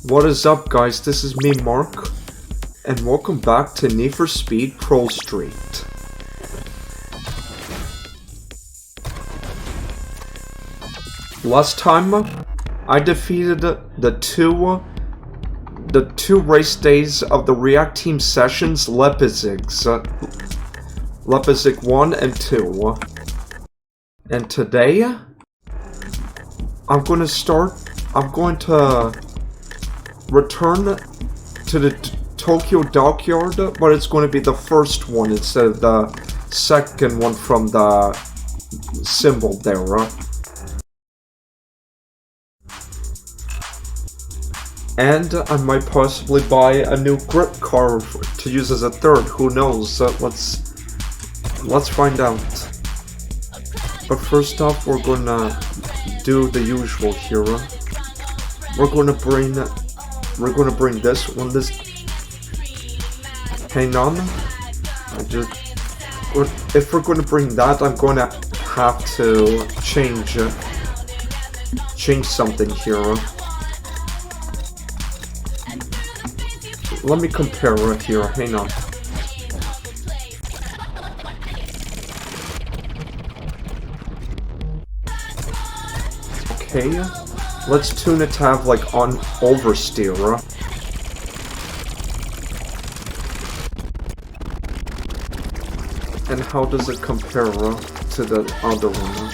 What is up, guys? This is me, Mark, and welcome back to NFS Speed ProStreet. Last time, I defeated the two race days of the React Team Sessions Leipzig 1 and 2. And today, I'm going to return to the Tokyo Dockyard, but it's going to be the first one instead of the second one from the symbol there. And I might possibly buy a new grip car to use as a third. Who knows? Let's find out. But first off, we're gonna do the usual here. We're gonna bring this one. Hang on. If we're gonna bring that, I'm gonna have to change something here. Let me compare right here. Hang on. Okay, let's tune it to have like on oversteer. And how does it compare to the other one?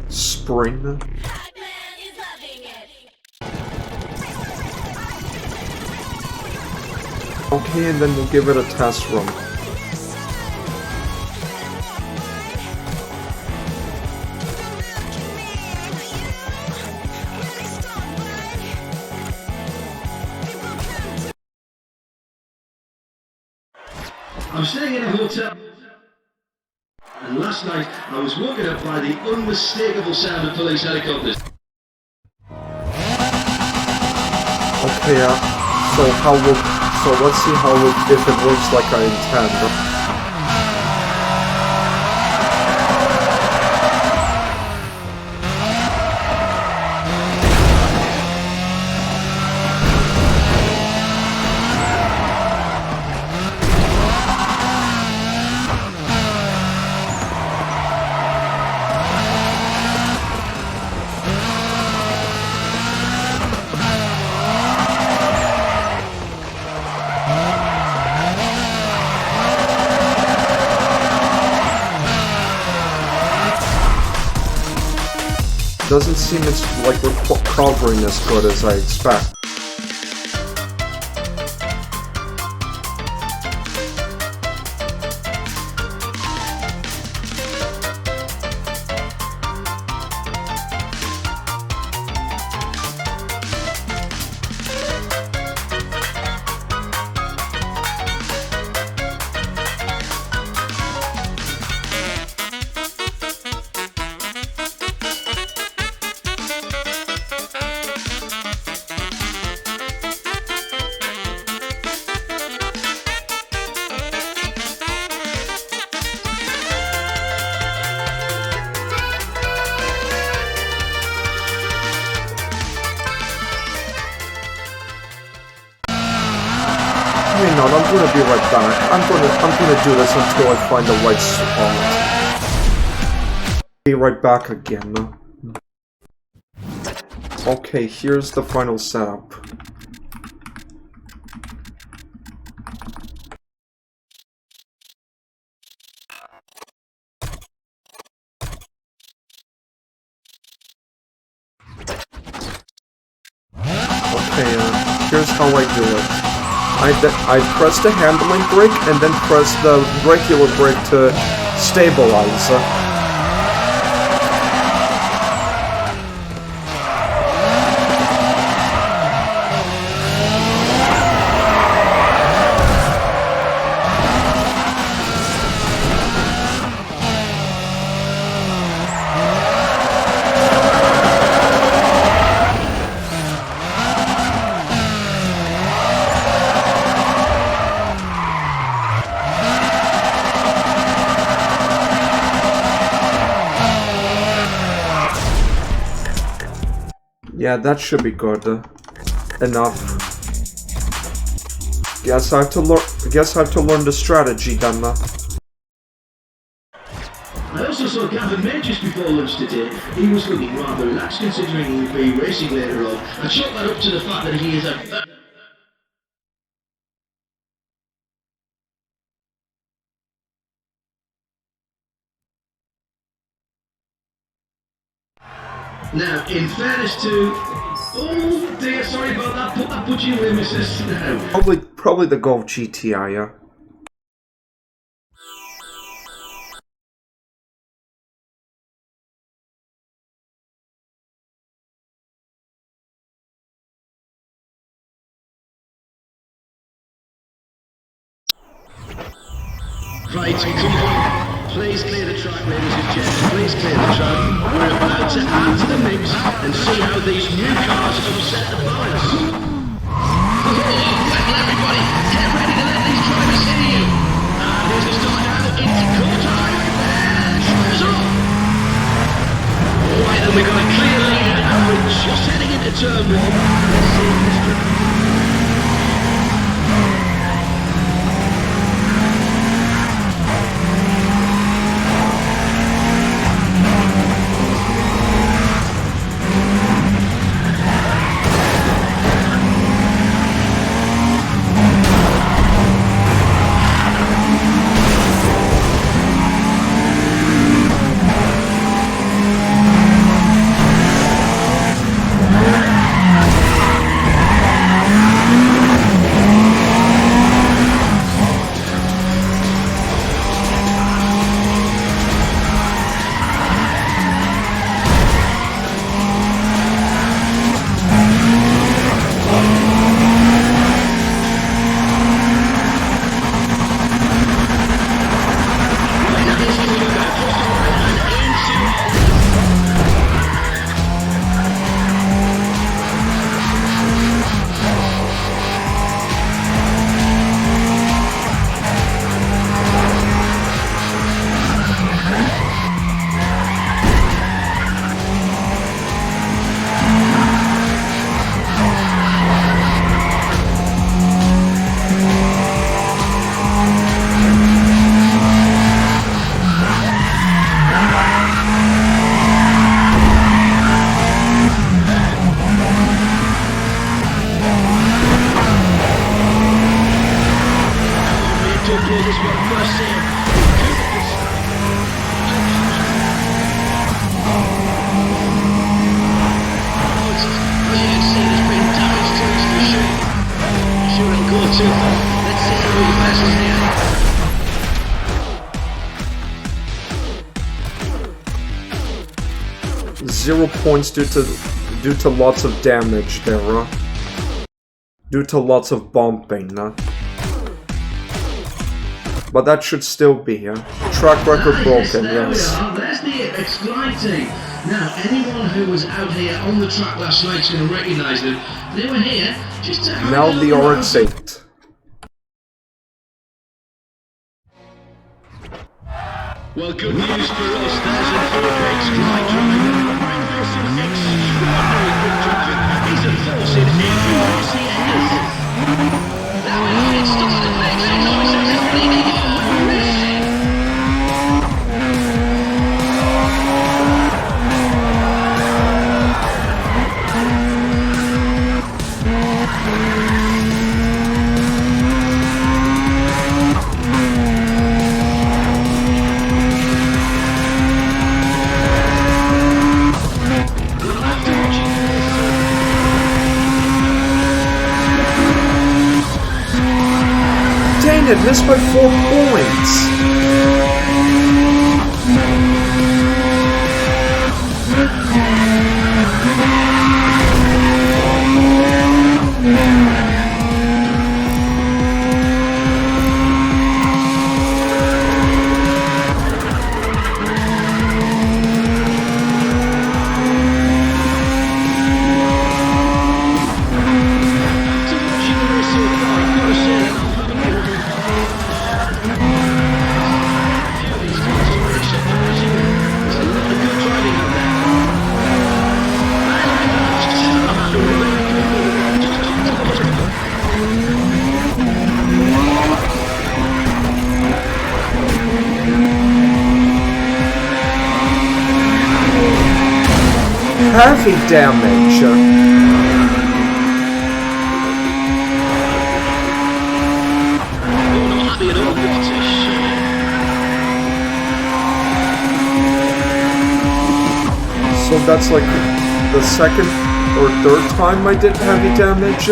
Spring. Okay, and then we'll give it a test run. I'm staying in a hotel, and last night I was woken up by the unmistakable sound of police helicopters. Okay, so let's see if it works like I intend. Doesn't seem it's like we're covering as good as I expect. Hang on, I'm gonna be right back. I'm gonna do this until I find the right spot. Be right back again. Okay, here's the final setup. Okay, here's how I do it. I press the handling brake and then press the regular brake to stabilize. Yeah, that should be good. Enough. Guess I have to learn the strategy then. I also saw Gavin May just before lunch today. He was looking rather relaxed considering he would be racing later on. I chalk that up to the fact that he is a... Now, in fairness to... Oh dear, sorry about that. Put that budgie away, missus. Now. Probably the Golf GTI, yeah. Right, come on. Please clear the track, ladies and gentlemen. Please clear the track. We're about to add to the mix and see how these new cars upset the balance. Oh, well, everybody, get ready to let these drivers hear you. And here's the start now into core time. And drivers up. Right, then we've got a clear lead and we're just heading into turn one. Let's see if this track... Let's see how we pass from here. 0 points due to lots of damage there, due to lots of bumping. But that should still be track record broken. Yes. There's the X-Glide team. Now, anyone who was out here on the track last night is going to recognise them. They were here just to have now the RX-8. Well, good news for us. There's an X-Glide driver. There's some extraordinary good driving. He's a force in every race he enters. Now it's started making noise and completely over racing. Dang it, missed by 4 points. heavy damage. You're not happy at all, what a shame. So that's like the second or third time I did heavy damage?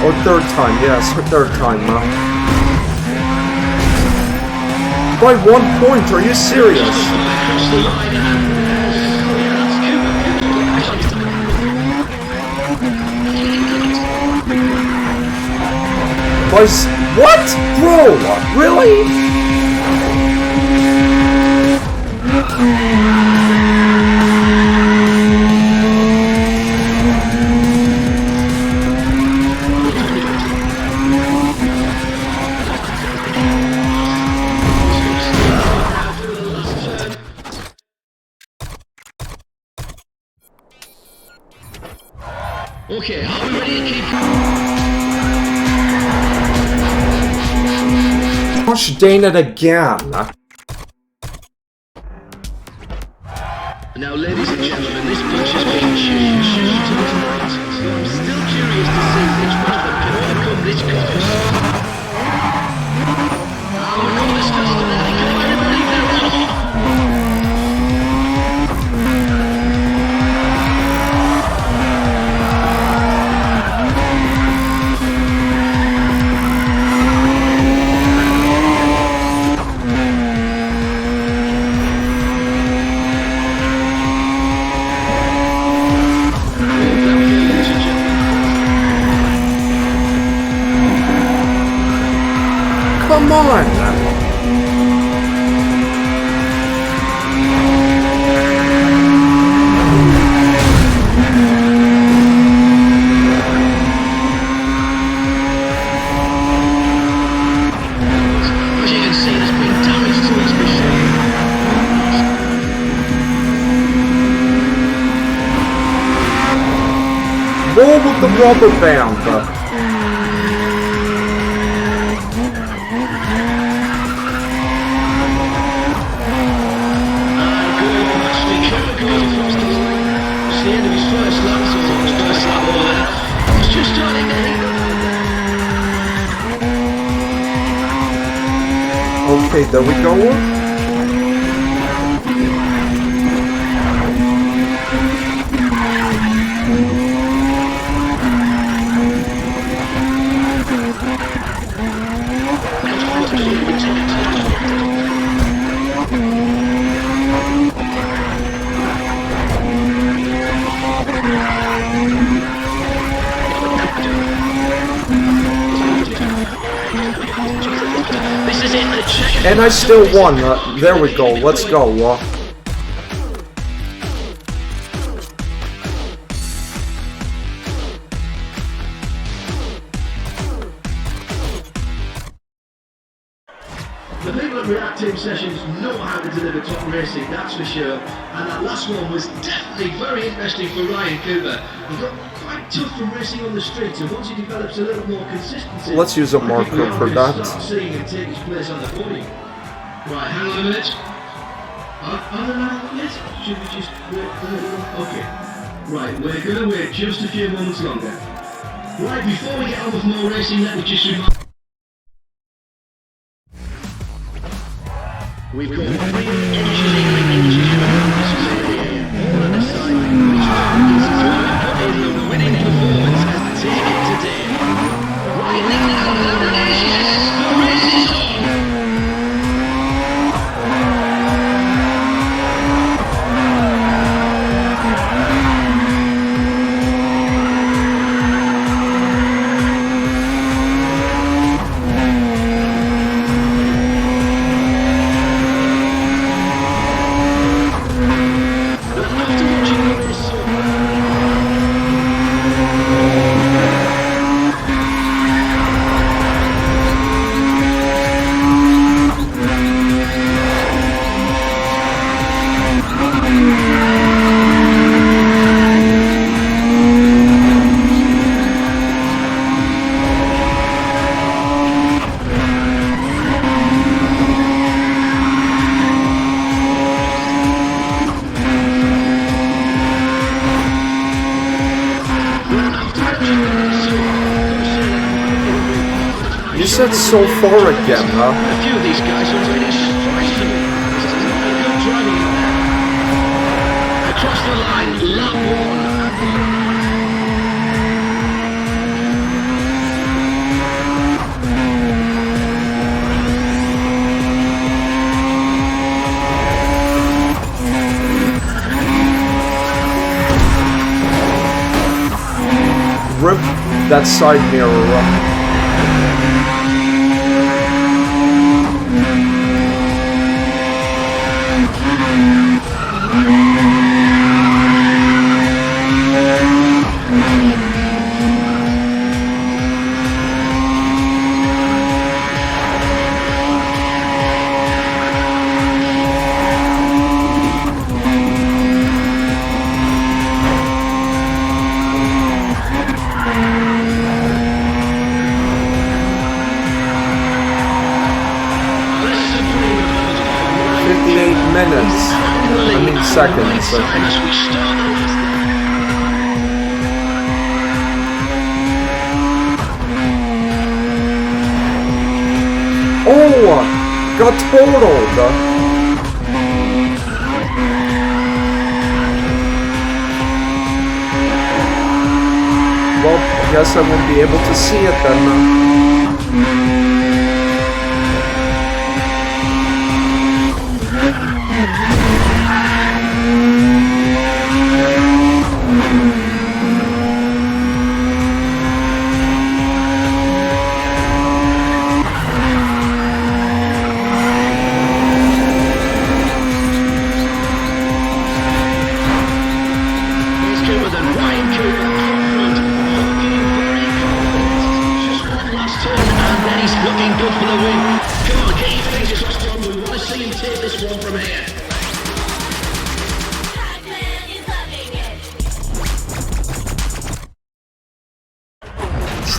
Or third time, yes, third time. By 1 point, are you serious? Across the line and... What? Bro, really? Okay, are we ready to keep... Gosh dang it again. Now, ladies and gentlemen, this bunch has been changed to the right, so I'm still curious to see which one of them can overcome this course. Now, we've got this test and then come everybody there. Come on! As you can see, there's been damage to this machine. Roll with the rubber band. It's the end of his first lap, so his first lap over there. He's just starting to think. Okay, there we go. This is it, the check. And I still won. There we go. Let's go. The people at Reactive Sessions know how to deliver top racing, that's for sure. And that last one was definitely very interesting for Ryan Cooper. He got quite tough from racing on the streets, and once he develops a little more consistency, Let's use a marker for that. Start seeing him take his place on the podium. Right, hang on a minute. Yes, should we just wait for a little? Okay. Right, we're going to wait just a few moments longer. Right, before we get on with more racing, let me just remind... We've got 3 engineering engineers all on the side, which is going to put in the winning performance and take it today. Right now, the race is on! You said so far again, huh? A few of these guys are really surprised to me. There's a lot of good driving in there. Across the line, lap one. Rip that side mirror. Seconds. Oh, got totaled. Well, I guess I won't be able to see it then.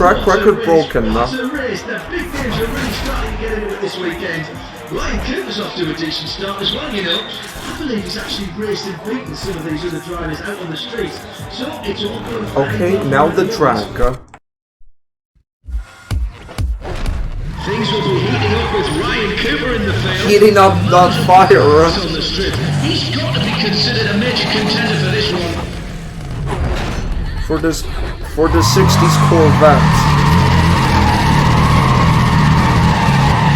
Track record broken, huh? The big games are really starting to get into it this weekend. Ryan Cooper's off to a decent start as well, you know. I believe he's actually raced and beaten some of these other drivers out on the street. So it's all going okay, now the track. Things will be heating up with Ryan Cooper in the field. Heating up the fire. On the strip. He's got to be considered a major contender for this one. For the 60s Corvette.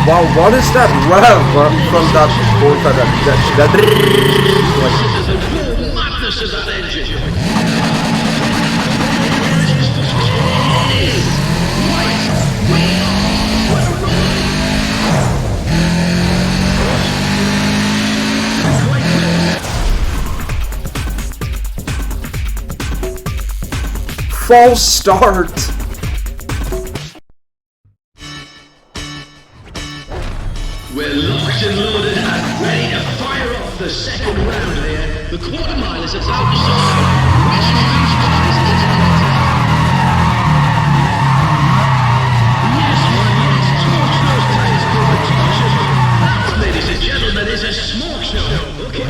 Wow, what is that rev from that Corvette? The madness of that engine. False start. We're locked and loaded and ready to fire off the second round here. The quarter mile is about to start. Which of these guys is it? Yes, yes, torch those tires, Cooper, torch them. That, ladies and gentlemen, is a smoke show. Okay.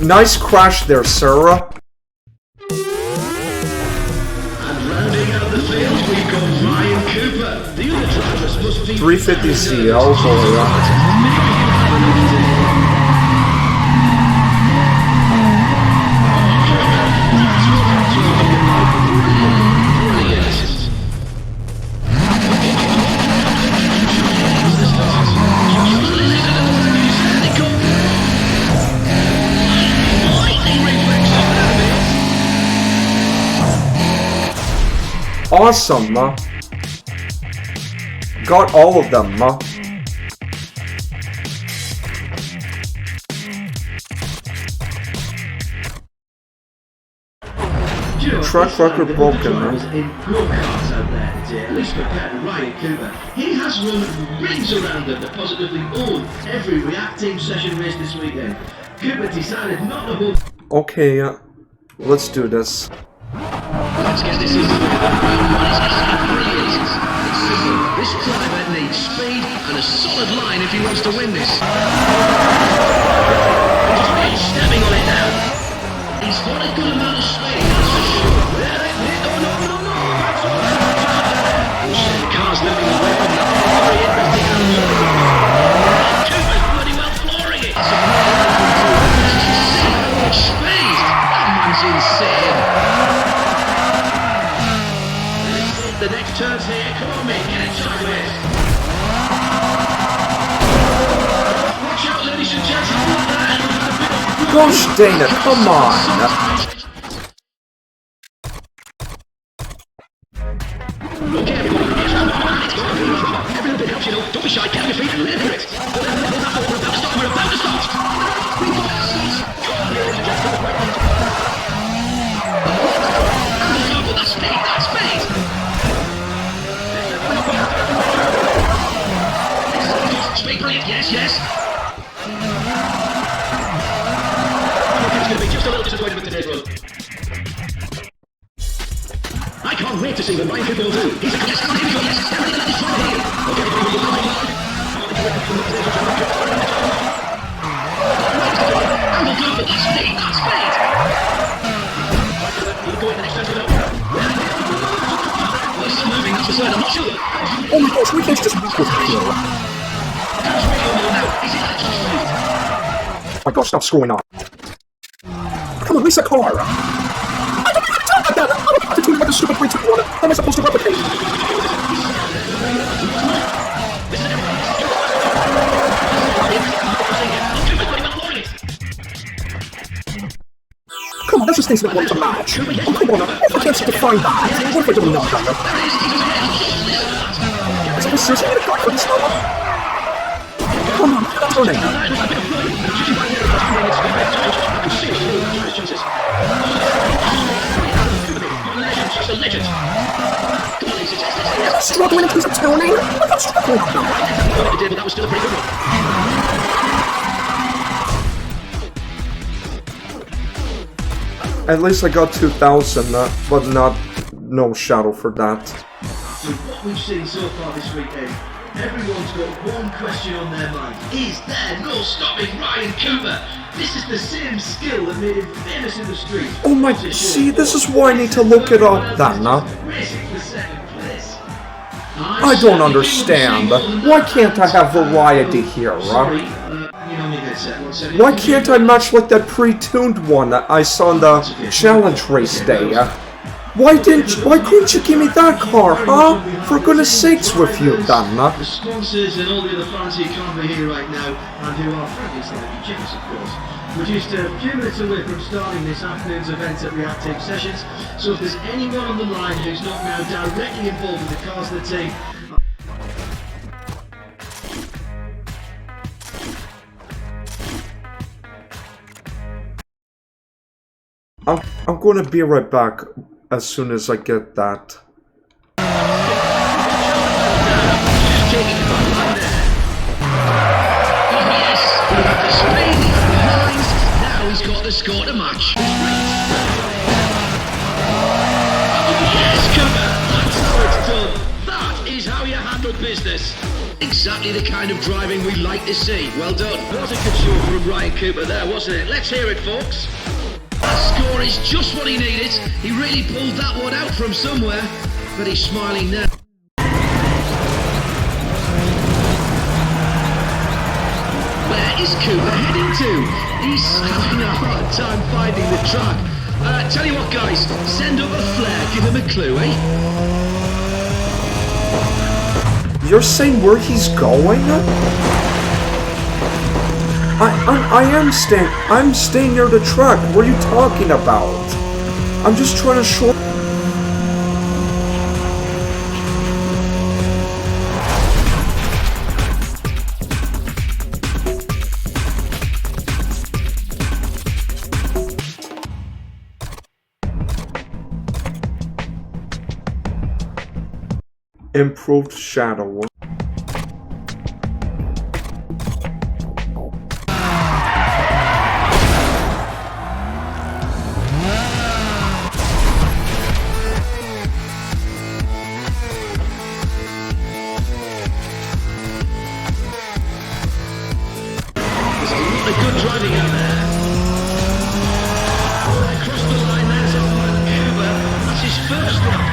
Nice crash there, Sarah. And rounding out the field, we've got Ryan Cooper. The other drivers must be 350 CL for awesome, huh? Got all of them, huh? Track record broken, huh? In go-karts out there today, at least compared to Ryan Cooper. He has run rings around them to positively own every React Team session race this weekend. Cooper decided not to hold. Okay, let's do this. Let's get this into the round one is brilliant. This driver speed and a solid line if he wants to win this. He's stepping on it now. He's got a good amount of speed, that's for sure. No. The car's moving away from that. Very interesting angle. Cooper's bloody well flooring it. Speed! That man's insane. The next turn's here. Come on, mate. Get it sideways. Watch out, ladies and gentlemen. Gosh dang it, come on! Okay, everyone. Every little bit helps, you know. Don't be shy. Get on your feet and let it. We're about to start. We're about to start. That's speed. That's speed. Speed, brilliant. Yes. It's going to be just a little disappointed with today's run. I can't wait to see what Ryan Cooper will do. He's yes, come on, here we go, yes. Everybody let this run here. Okay, and we'll go for that speed. We'll go in the next turn to go. Well, he's still moving, that's for certain, I'm not sure. Oh my gosh, we can't just walk with him. Oh my gosh, stop screwing up. Come on, race a car. I don't know how to tell about that. I don't know how to do about the stupid 3, 2, 1. How am I supposed to replicate? Come on, let's just think that one's a match. Oh, come on, if I can't seem to find that, what if I do another guy? Is this seriously a guy for this number? Come on, that's her name. Struggling into his turning? I'm not struggling. That was still a pretty good one. At least I got 2,000, but no shadow for that. With what we've seen so far this weekend, everyone's got one question on their mind. Is there no stopping Ryan Cooper? This is the same skill that made him famous in the street. Oh my, see, this is why I need to look it up, Dana. Racing for second place. I don't understand. Why can't I have variety here, Why can't I match like that pre-tuned one that I saw on the challenge race day? Why couldn't you give me that car, huh? For goodness sakes with you, Dana. The sponsors and all the other fans who can't be here right now, and who are frankly slightly jealous, of course. We're just a few minutes away from starting this afternoon's event at Reactive Sessions, so if there's anyone on the line who's not now directly involved with the cars of the team, I'm gonna be right back as soon as I get that. Now he's got the score to match. Yes, Cooper, that's how it's done. That is how you handle business. Exactly the kind of driving we like to see. Well done. What a good show from Ryan Cooper there, wasn't it? Let's hear it, folks. That score is just what he needed. He really pulled that one out from somewhere, but he's smiling now. Where is Cooper heading to? He's having a hard time finding the track. Tell you what, guys, send up a flare, give him a clue, eh? You're saying where he's going? I'm staying near the track. What are you talking about? I'm just trying to show. Improved shadow.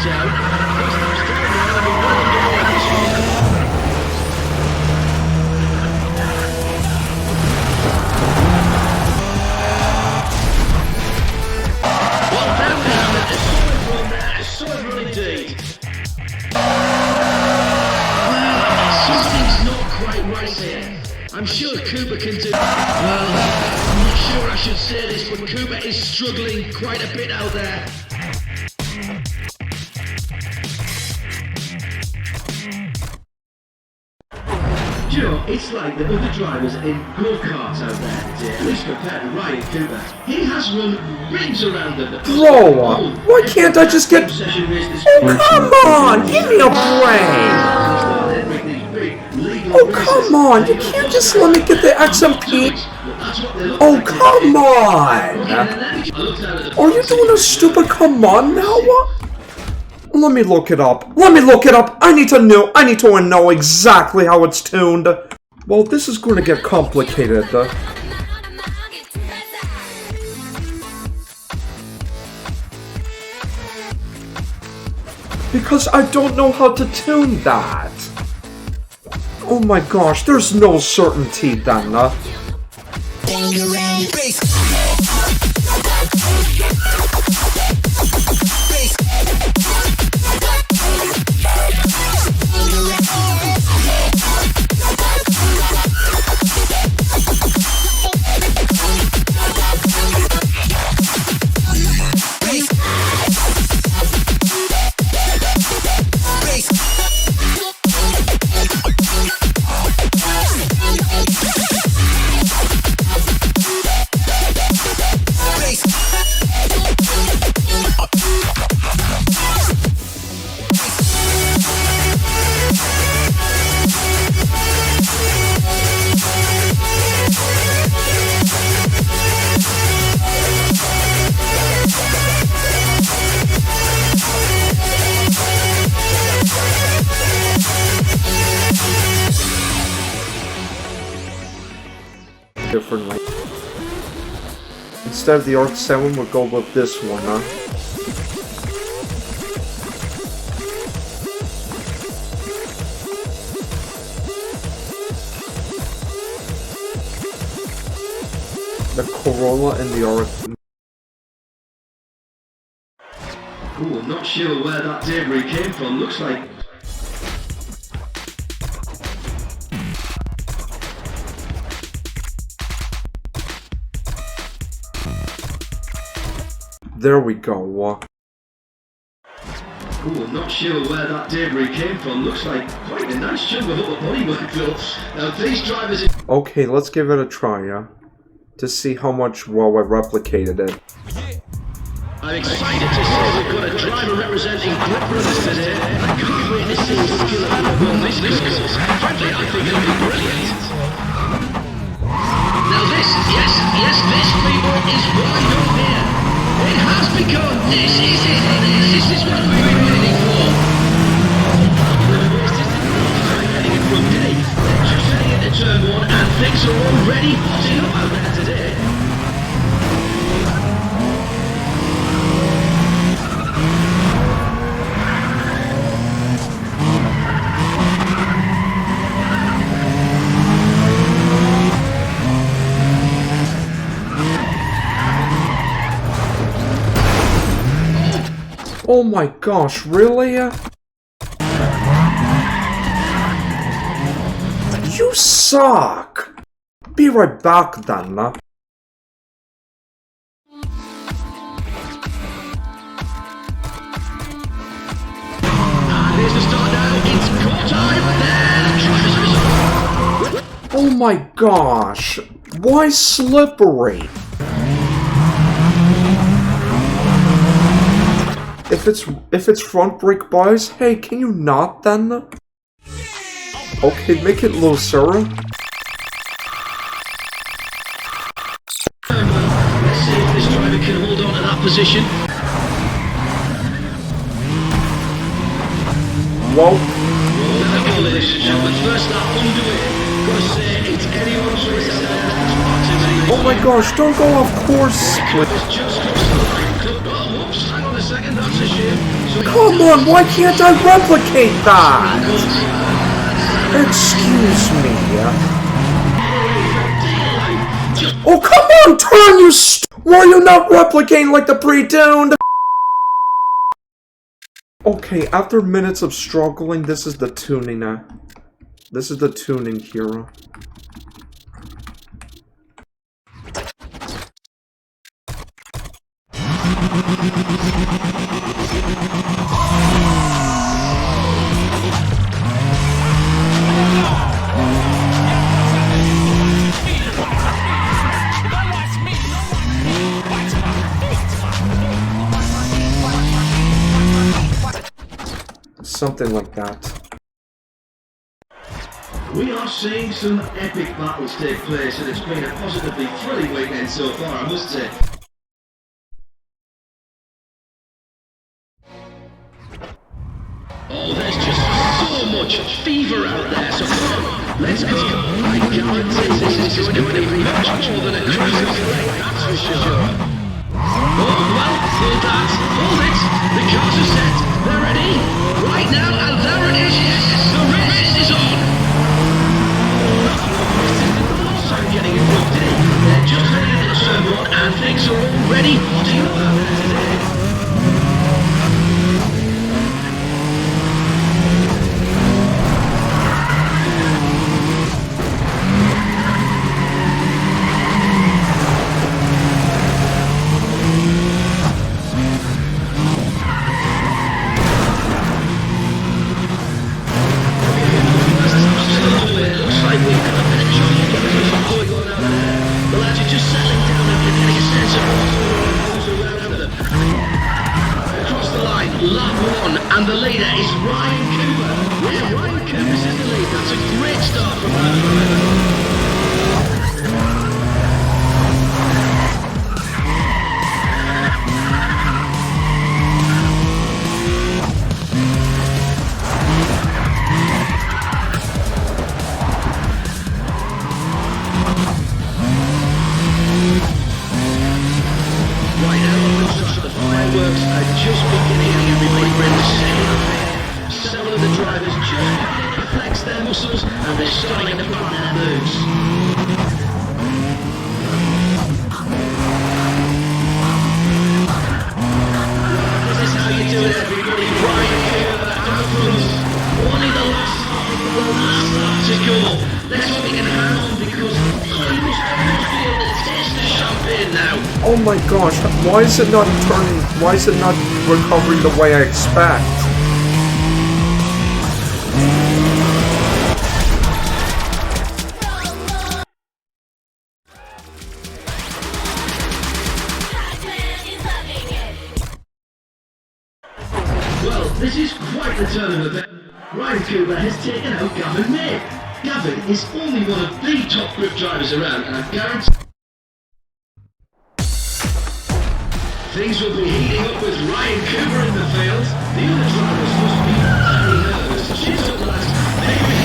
down. First lap's down now, and we're well underway at this one. Well done now, a solid run there, a solid run indeed. Well, something's not quite right here. I'm sure Cooper can do... Well, I'm not sure I should say this, but Cooper is struggling quite a bit out there. Do you know, it's like the other drivers in go-karts out there today, at least compared to Ryan Cooper. He has run rings around them. Bro, why can't I just get... Oh, come on! Give me a break! Oh, come on! You can't just let me get the XMP! Oh, come on! Are you doing a stupid come on now? Let me look it up. Let me look it up! I need to know exactly how it's tuned. Well, this is going to get complicated. Because I don't know how to tune that. Oh my gosh, there's no certainty then. Differently. Instead of the Arc 7, we'll go with this one, huh? The Corolla and the Arc. Ooh, I'm not sure where that debris came from. Looks like... There we go. Ooh, I'm not sure where that debris came from. Looks like quite a nice chunk of upper bodywork though. Now these drivers... Okay, let's give it a try, yeah? To see how much well I replicated it. I'm excited to say we've got a driver representing grip runners today. I can't wait to see the skill of this course. Frankly, I think it'll be brilliant. Now this, yes, this people is wide up here. It has begun. This is it. This is what we've been waiting for. Heading in front today. Just heading into turn one, and things are already hotting up out there today. Oh my gosh, really? You suck! Be right back then. Here's the start now. It's car time. There. Oh my gosh! Why slippery? If it's front brake bias, hey, can you not then? Okay, make it looser. Let's see if this driver can hold on to that position. Whoa. There we go, ladies and gentlemen. First lap underway. Gotta say, it's anyone's race out there. Oh my gosh, don't go off course. Just crossed the line. Oh, whoops, hang on a second, that's a shame. Come on, why can't I replicate that? Excuse me. Oh, come on, turn, you Why are you not replicating like the pre-tuned? Okay, after minutes of struggling, this is the tuning now. This is the tuning here. Something like that. We are seeing some epic battles take place, and it's been a positively thrilling weekend so far, I must say. Oh, there's just so much fever out there, so come on, let's go. I guarantee this is going to be much more than a crazy play, that's for sure. Oh, well, hold that, hold it, the cars are set, they're ready, right now, and there it is, yes, the race is on. I'm getting a good day, they're just ready to assemble, and things are all ready. What do you know about that today? And the leader is Ryan Cooper. Yeah, Ryan Cooper's in the lead. That's a great start from that driver. Right now, the fireworks are just beginning and everybody brings several of the drivers just beginning to flex their muscles and they're starting to plan their moves. This is how you do it, everybody. Ryan Cooper, only the last lap to go. Let's hope he can hang on because he must be able to taste the champagne now. Oh my gosh, why is it not turning, why is it not recovering the way I expect? Well, this is quite the turn of events. Ryan Cooper has taken out Gavin May. Gavin is only one of the top grip drivers around, and I guarantee things will be heating up with Ryan Cooper in the field. The other drivers must be very nervous. She's up last. Maybe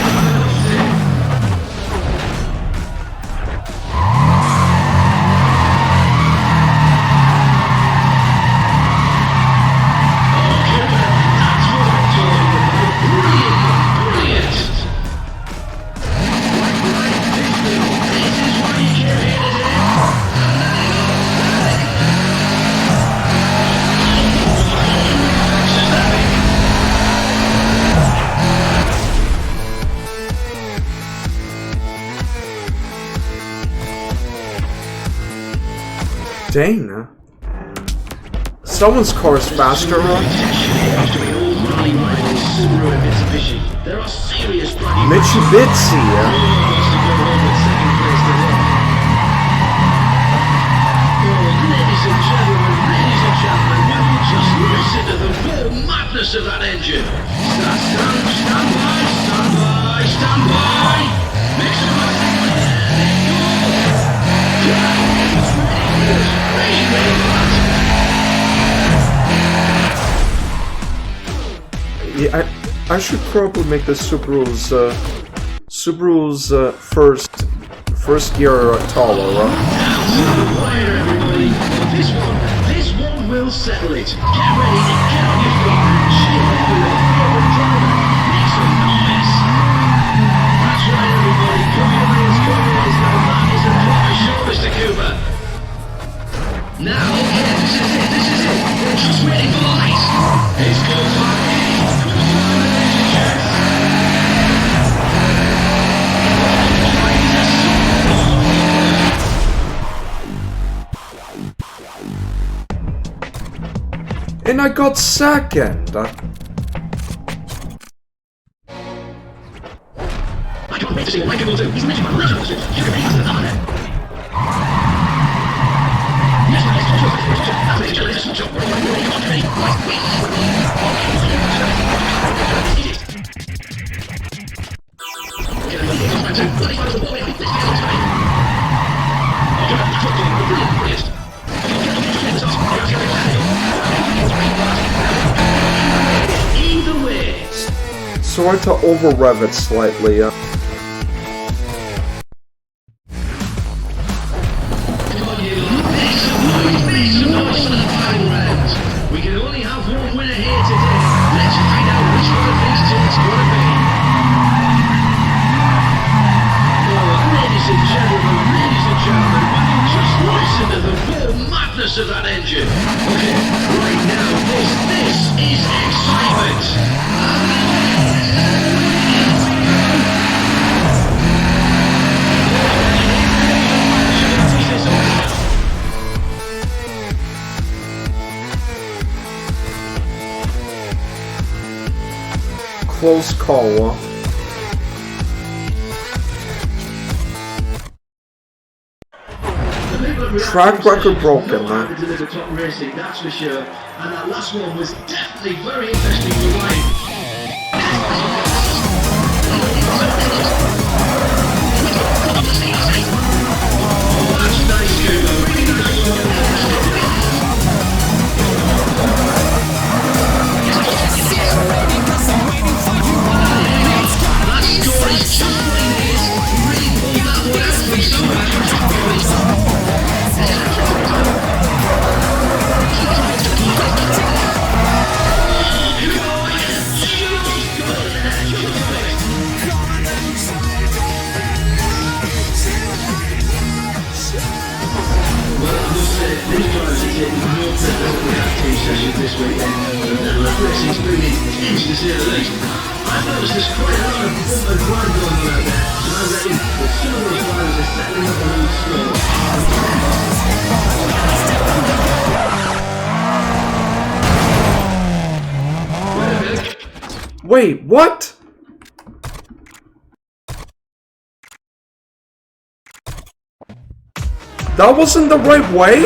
Dang. Someone's car is faster, Mitsubishi. Just listen to the raw madness of that engine. Stand by. Mix it up. Yeah, I should probably make the Subaru's first gear taller. This one will settle it. Get ready to get on your And I got second. I can't wait to see what Michael will do. He's literally my legend. You can be to the number. Either way. Sorry to over-rev it slightly. We can only have one winner here today. Let's find out which one of these two it's going to be. Oh, ladies and gentlemen, will you just listen to the raw madness of that engine? Okay, right now, this is excitement. Close call. Track record broken, man. Deliver top racing, that's for sure. And that last one was definitely very interesting for Ryan. Oh, that's nice, Kubo. Really nice. That score is just what it is. Really pulled that one out of me so These drivers are taking more preference than our team sessions this weekend, and the racing's been intense to say the least. I've noticed there's quite a lot of bump and grind going on out there, and I reckon that some of those drivers are settling up a little slow. Wait, what? That wasn't the right way?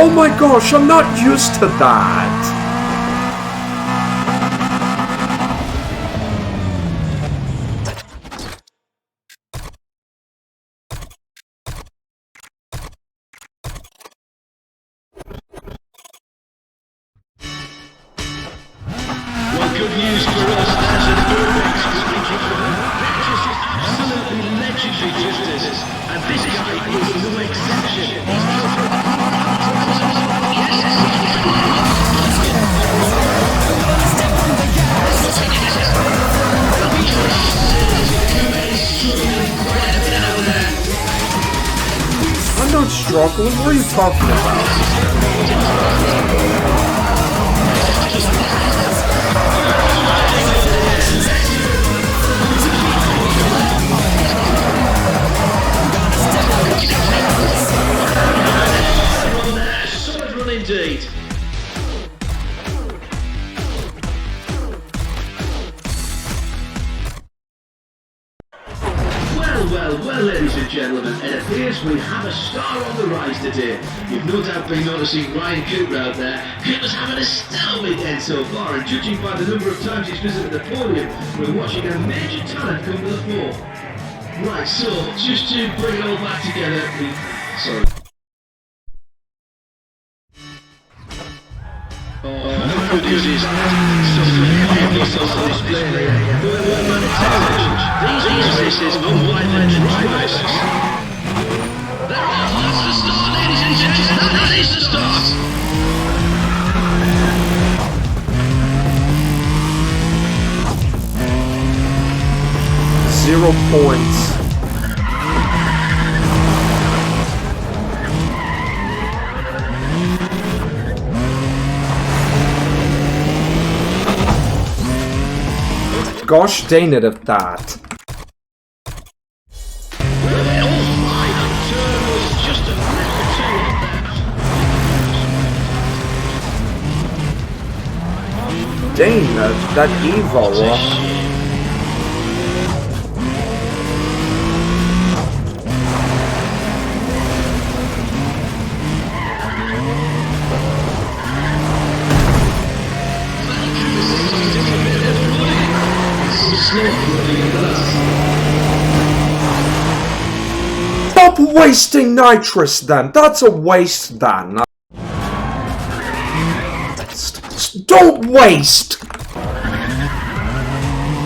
Oh my gosh, I'm not used to that. Well, good news for us, there's an Urbex absolutely legendary drifters, and this guy is no exception. I'm not struggling. What are you talking about? Solid run indeed. Well, ladies and gentlemen, it appears we have a star on the rise today. You've no doubt been noticing Ryan Cooper out there. Cooper's having a stellar weekend so far, and judging by the number of times he's visited the podium, we're watching a major talent come to the fore. Right, so, just to bring it all back together, sorry. The good news is, some display there. These races are widely drivers. That's the start, ladies and gentlemen. That is the start. 0 points. Gosh dang it at that. Dang, that Evo. Stop wasting nitrous then. That's a waste then. Don't waste!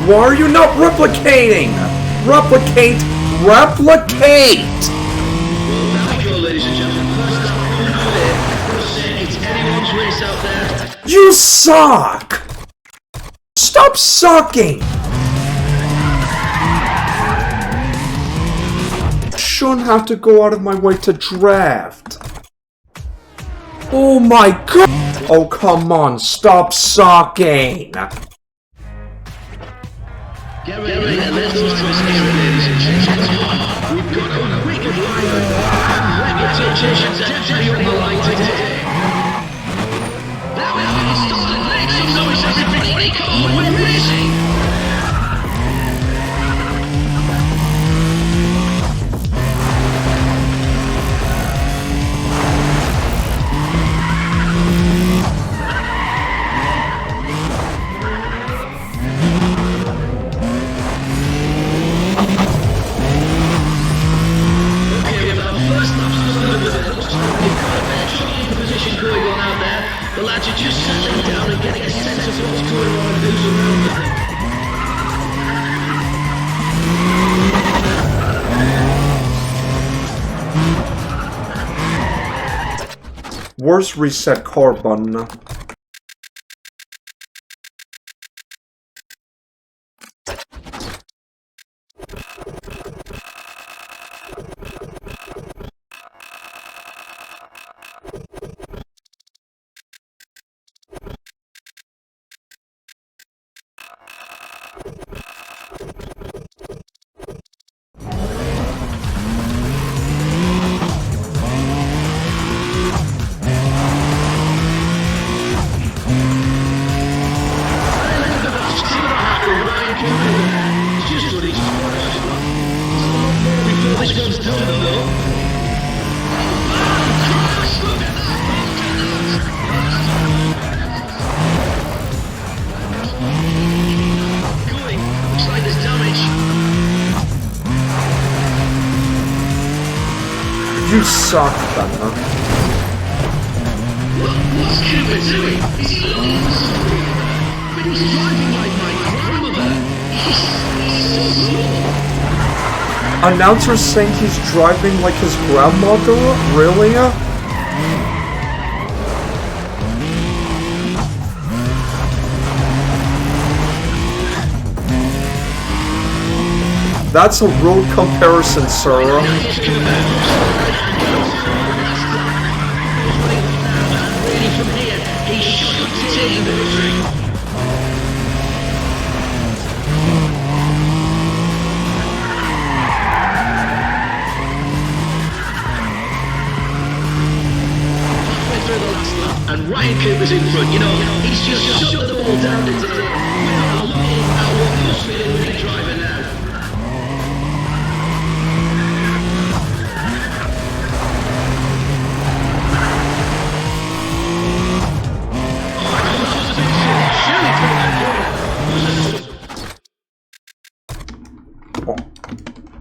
Why are you not replicating? Replicate! Replicate! Well, there we go, ladies and gentlemen. First up, it's anyone's race out there. You suck! Stop sucking! Shouldn't have to go out of my way to draft. Oh my god! Oh, come on, stop sucking! Get ready, let's do this here, ladies and gentlemen. We've got a wicked lineup and reputation to tell you what you like today. There we are, starting next, so it's everybody call, we're racing. The lads are just settling down and getting a sense of what's going on and who's around with them. Where's reset car button? You suck, Thunder. What's Cooper doing? Is he lost? But he's driving like my grandmother. He's so slow. Announcer saying he's driving like his grandmother? Really? That's a road comparison, sir. And Ryan Cooper's in front, you know, he's just shut the ball down today. We are looking at what must be a winning driver now.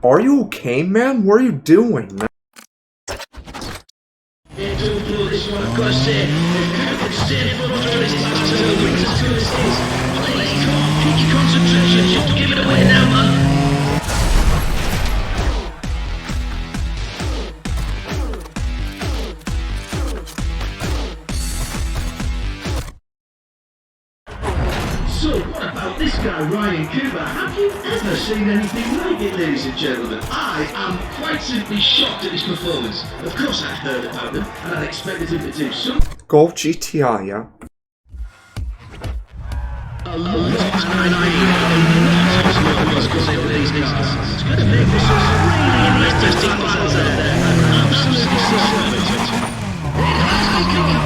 Are you okay, man? What are you doing, man? I've got to say, if stay in front of this last two wins and 2 assists, please come on, keep your concentration, you have to give it away now, man. So, what about this guy, Ryan Cooper? Have you ever seen seen anything like it, ladies and gentlemen. I am quite simply shocked at his performance. Of course I'd heard about him, and I'd expected him to do something. Golf GTI, yeah? A lot, and I mean a lot of what's going on with these cars. It's going to make for some really interesting battles out there. Absolutely superb. It has become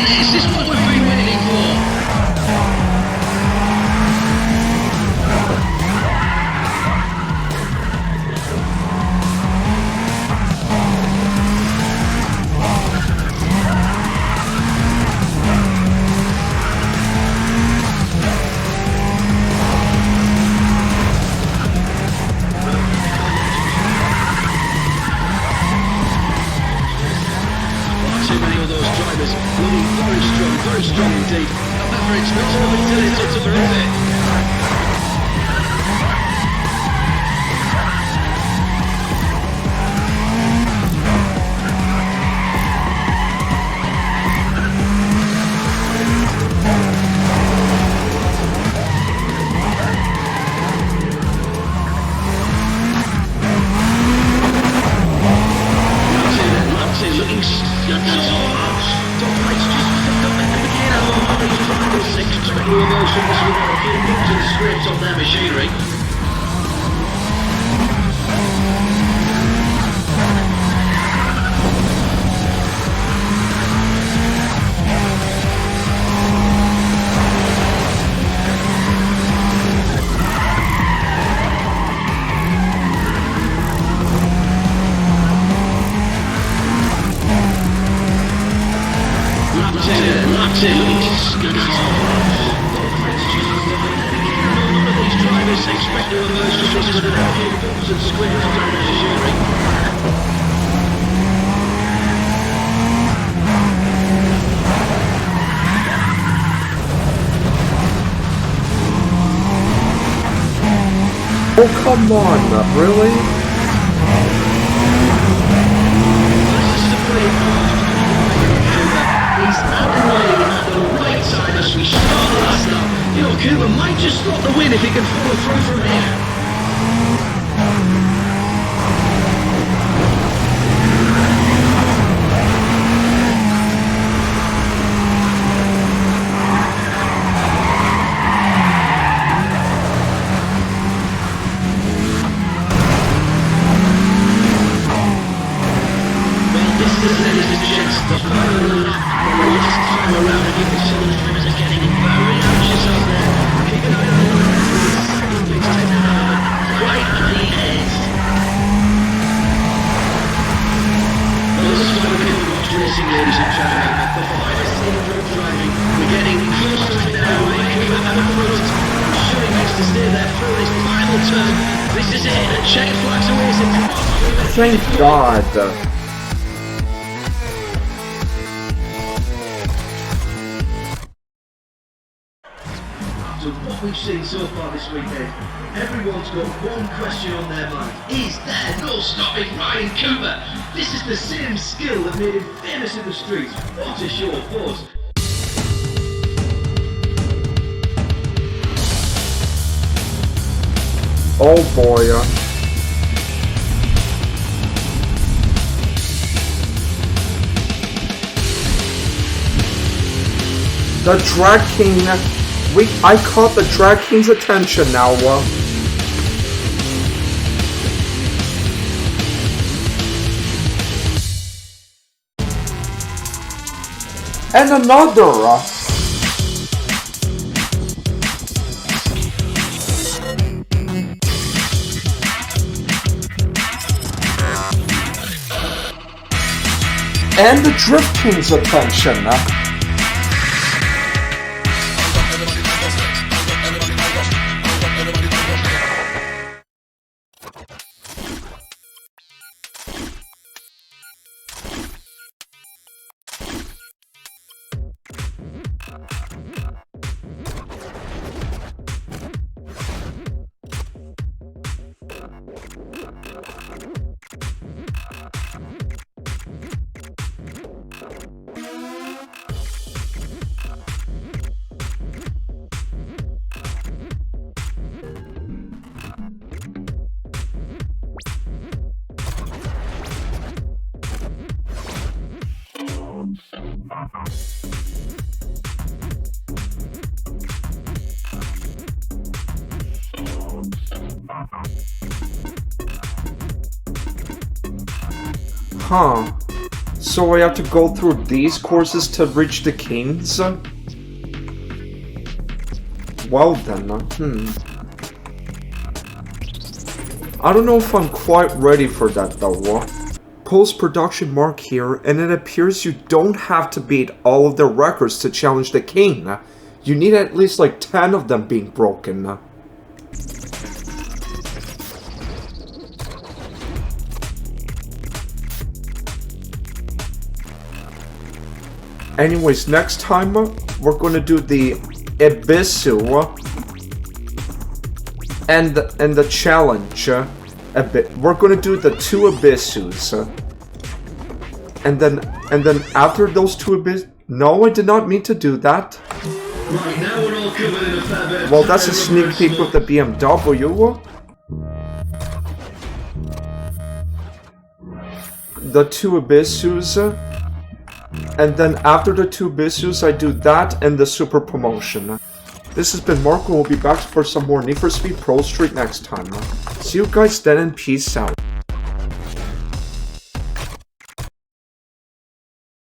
this is what we've been waiting for. Very strong indeed. However, it's not all until it's terrific. On their machinery. Lapped expect to emerge from this with a few bumps and squares on their machinery. Oh, come on, really? He's underway at the right time as we start last lap. You know, Cooper might just slot the win if he can follow through from here. Well, this is, ladies and gents, the final lap. The last time around, I think the Southern drivers are getting very anxious out there. Keep an eye on the line for the second big time now. Right at the end. Well, this is why we're going to watch racing, ladies and gentlemen. The finest in road driving. We're getting closer to it now. Cooper at the front. I'm sure he needs to stay there through this final turn. This is it. And check flags away. Thank God. So what we've seen so far this weekend, everyone's got one question on their mind. Is there no stopping Ryan Cooper? This is the same skill that made him famous in the streets. What a show of force. Oh boy. The Drag King. I caught the Drag King's attention now. And another. And the Drift King's attention. Huh. So I have to go through these courses to reach the kings? Well then, I don't know if I'm quite ready for that though. Post-production mark here, and it appears you don't have to beat all of the records to challenge the king. You need at least like 10 of them being broken. Anyways, next time we're gonna do the Ibisu and the challenge. We're gonna do the 2 Ibisus, and then after those 2 Ibisus. No, I did not mean to do that. Right, now we're all covered in a fair bit. Well, that's a sneak peek with the BMW. The 2 Ibisus. And then after the 2 Ibisus, I do that and the super promotion. This has been Marco. We'll be back for some more Need for Speed ProStreet next time. See you guys then and peace out.